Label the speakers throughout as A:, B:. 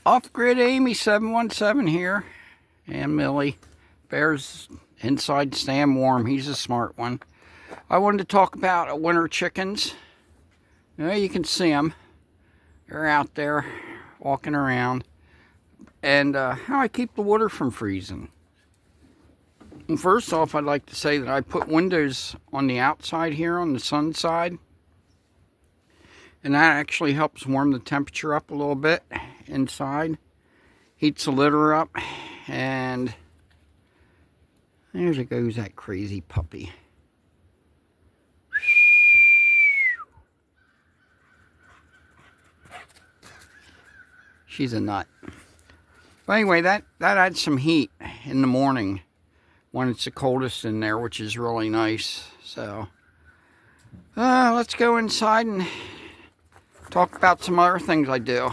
A: Off-Grid Amy 717 here, and Millie. Bear's inside staying warm. He's a smart one. I wanted to talk about winter chickens. You can see them. They're out there walking around. And how I keep the water from freezing. And first off, I'd like to say that I put windows on the outside here on the sun side. And that actually helps warm the temperature up a little bit inside. Heats the litter up. And there goes that crazy puppy. She's a nut. But anyway, that adds some heat in the morning when it's the coldest in there, which is really nice. So let's go inside and talk about some other things I do.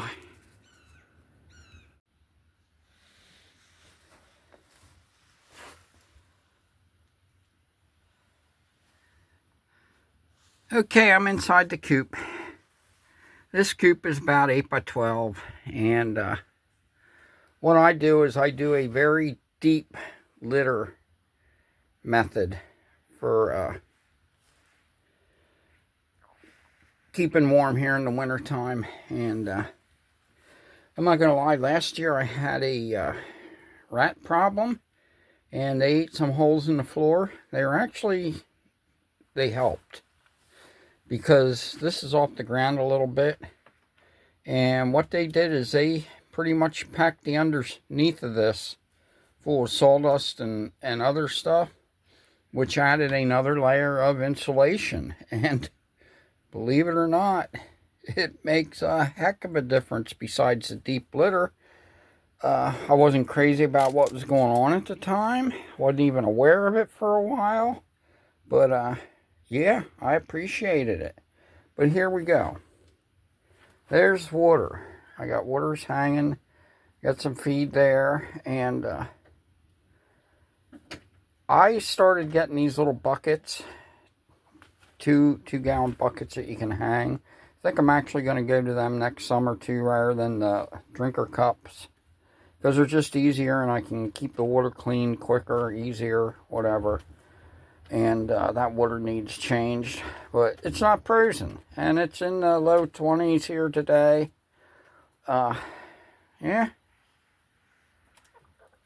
A: Okay, I'm inside the coop. This coop is about 8 by 12, and what I do is I do a very deep litter method for keeping warm here in the winter time. And I'm not gonna lie, last year I had a rat problem, and they ate some holes in the floor. They helped, because this is off the ground a little bit, and what they did is they pretty much packed the underneath of this full of sawdust and other stuff, which added another layer of insulation. And believe it or not, it makes a heck of a difference. Besides the deep litter, I wasn't crazy about what was going on at the time. Wasn't even aware of it for a while, but yeah, I appreciated it. But here we go. There's water. I got waters hanging. Got some feed there. And I started getting these little buckets. 2-gallon buckets that you can hang. I think I'm actually going to go to them next summer too, rather than the drinker cups. Because they're just easier, and I can keep the water clean quicker, easier, whatever. And that water needs changed, but it's not frozen, and it's in the low 20s here today. Yeah,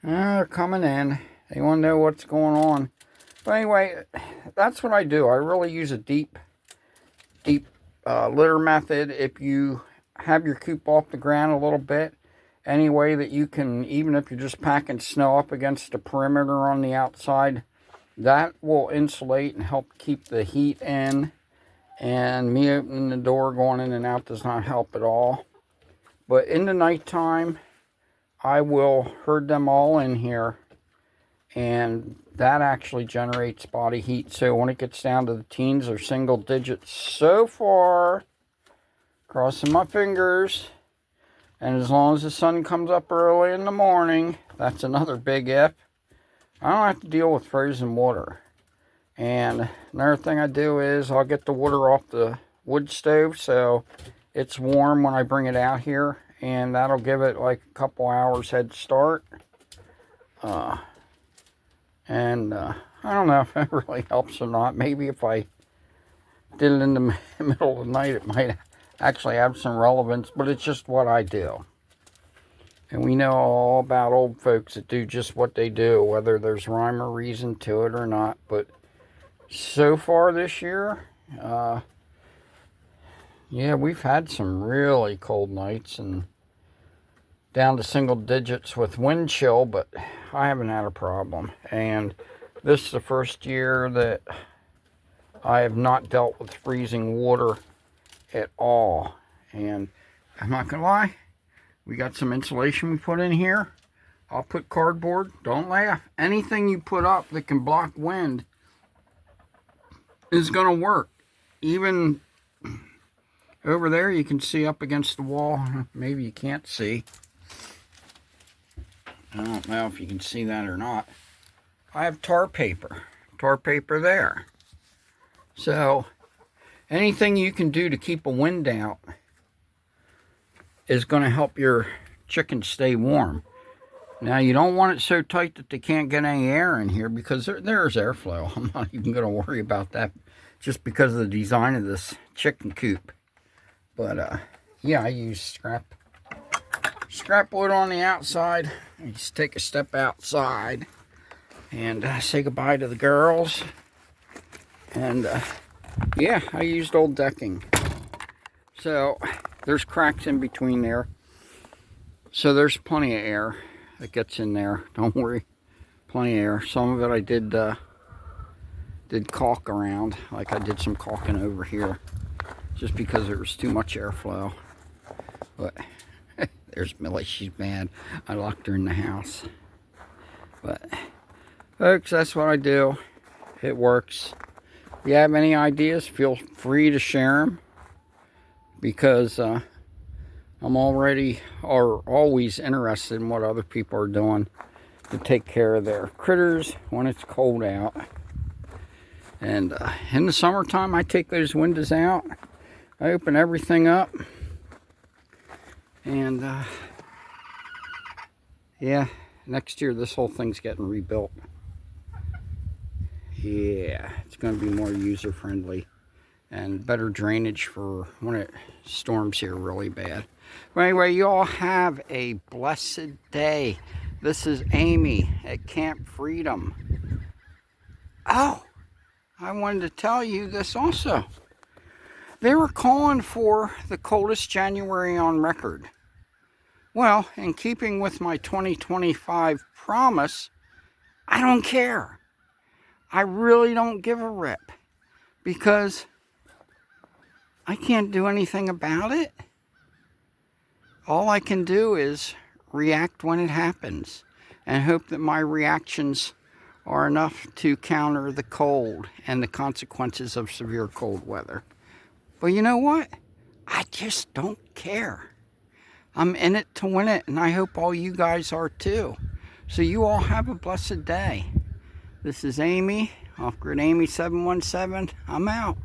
A: they're coming in. They want to know what's going on. But anyway, that's what I do. I really use a deep litter method. If you have your coop off the ground a little bit, any way that you can, even if you're just packing snow up against the perimeter on the outside, that will insulate and help keep the heat in. And me opening the door, going in and out, does not help at all. But in the nighttime, I will herd them all in here, and that actually generates body heat. So when it gets down to the teens or single digits so far, crossing my fingers, and as long as the sun comes up early in the morning, that's another big if, I don't have to deal with frozen water. And another thing I do is I'll get the water off the wood stove so it's warm when I bring it out here, and that'll give it like a couple hours head start. I don't know if it really helps or not. Maybe if I did it in the middle of the night, it might actually have some relevance, but it's just what I do. And we know all about old folks that do just what they do, whether there's rhyme or reason to it or not. But so far this year, yeah, we've had some really cold nights and down to single digits with wind chill, but I haven't had a problem. And this is the first year that I have not dealt with freezing water at all. And I'm not gonna lie, we got some insulation we put in here. I'll put cardboard. Don't laugh. Anything you put up that can block wind is going to work. Even over there, you can see up against the wall. Maybe you can't see. I don't know if you can see that or not. I have tar paper. Tar paper there. So anything you can do to keep a wind out is going to help your chickens stay warm. Now, you don't want it so tight that they can't get any air in here, because there's airflow. I'm not even going to worry about that, just because of the design of this chicken coop. But, yeah, I use scrap wood on the outside. I just take a step outside and say goodbye to the girls. And, yeah, I used old decking. So, there's cracks in between there. So, there's plenty of air that gets in there. Don't worry. Plenty of air. Some of it I did caulk around. Like I did some caulking over here. Just because there was too much airflow. But there's Millie. She's mad. I locked her in the house. But, folks, that's what I do. It works. If you have any ideas, feel free to share them. Because I'm always interested in what other people are doing to take care of their critters when it's cold out. And in the summertime, I take those windows out. I open everything up. And yeah, next year this whole thing's getting rebuilt. Yeah, it's going to be more user-friendly and better drainage for when it storms here really bad. But anyway, you all have a blessed day. This is Amy at Camp Freedom. Oh, I wanted to tell you this also. They were calling for the coldest January on record. Well, in keeping with my 2025 promise, I don't care. I really don't give a rip, because I can't do anything about it. All I can do is react when it happens and hope that my reactions are enough to counter the cold and the consequences of severe cold weather. But you know what? I just don't care. I'm in it to win it, and I hope all you guys are too. So you all have a blessed day. This is Amy, Off Grid Amy 717. I'm out.